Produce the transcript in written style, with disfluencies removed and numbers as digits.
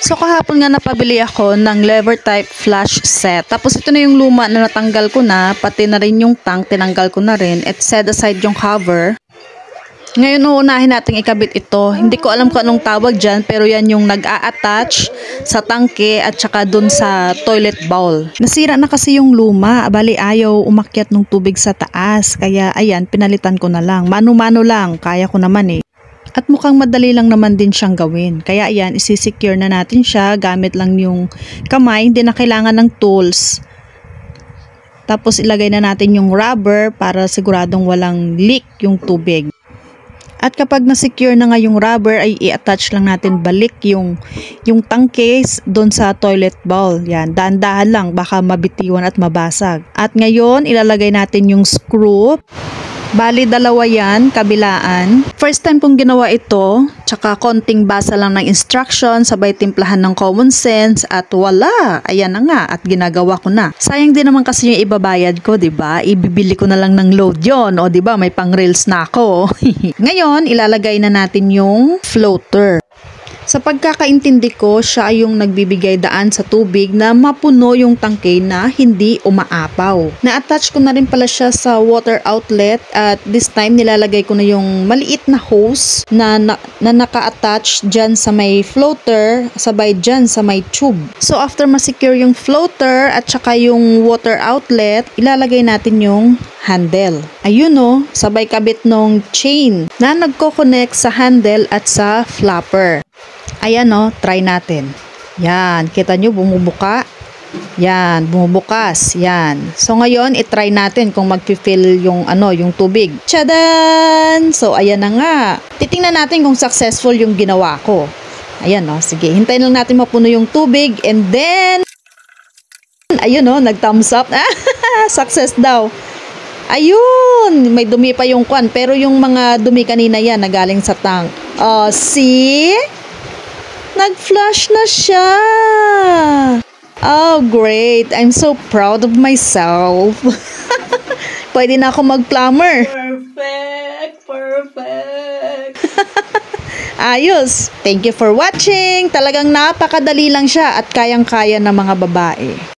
So kahapon nga napabili ako ng lever type flash set. Tapos ito na yung luma na natanggal ko na, pati na rin yung tank tinanggal ko na rin at set aside yung cover. Ngayon uunahin natin ikabit ito. Hindi ko alam kung anong tawag dyan, pero yan yung nag-a-attach sa tangke at saka dun sa toilet bowl. Nasira na kasi yung luma, bali ayaw umakyat ng tubig sa taas. Kaya ayan, pinalitan ko na lang. Mano-mano lang, kaya ko naman eh. At mukhang madali lang naman din siyang gawin. Kaya ayan, isi-secure na natin siya gamit lang yung kamay, hindi na kailangan ng tools. Tapos ilagay na natin yung rubber para siguradong walang leak yung tubig. At kapag na-secure na nga yung rubber ay i-attach lang natin balik yung tangke doon sa toilet bowl. Yan, dahan-dahan lang baka mabitiwan at mabasag. At ngayon ilalagay natin yung screw. Bali dalawa yan, kabilaan. First time kong ginawa ito, tsaka konting basa lang ng instruction, sabay timplahan ng common sense at wala. Ayan na nga at ginagawa ko na. Sayang din naman kasi yung ibabayad ko, 'di ba? Ibibili ko na lang ng load 'yon, o 'di ba? May pang-reels na ako. Ngayon, ilalagay na natin yung floater. Sa pagkakaintindi ko, siya yung nagbibigay daan sa tubig na mapuno yung tangke na hindi umaapaw. Na-attach ko na rin pala siya sa water outlet at this time nilalagay ko na yung maliit na hose na naka-attach dyan sa may floater, sabay dyan sa may tube. So after ma-secure yung floater at saka yung water outlet, ilalagay natin yung handle. Ayun o, sabay kabit nung chain na nagko-connect sa handle at sa flapper. Ayan o, try natin. Yan, kita nyo bumubuka. Yan, bumubukas. Yan. So ngayon, i-try natin kung mag-fill yung yung tubig. Tchadan! So ayan na nga. Titingnan natin kung successful yung ginawa ko. Ayan o, sige. Hintayin lang natin mapuno yung tubig and then ayun o, nag-thumbs up. Success daw. Ayun, may dumi pa yung kwan. Pero yung mga dumi kanina yan, nagaling sa tank. See? Nag-flush na siya. Oh, great. I'm so proud of myself. Pwede na ako mag-plumber. Perfect. Ayos. Thank you for watching. Talagang napakadali lang siya at kayang-kaya ng mga babae.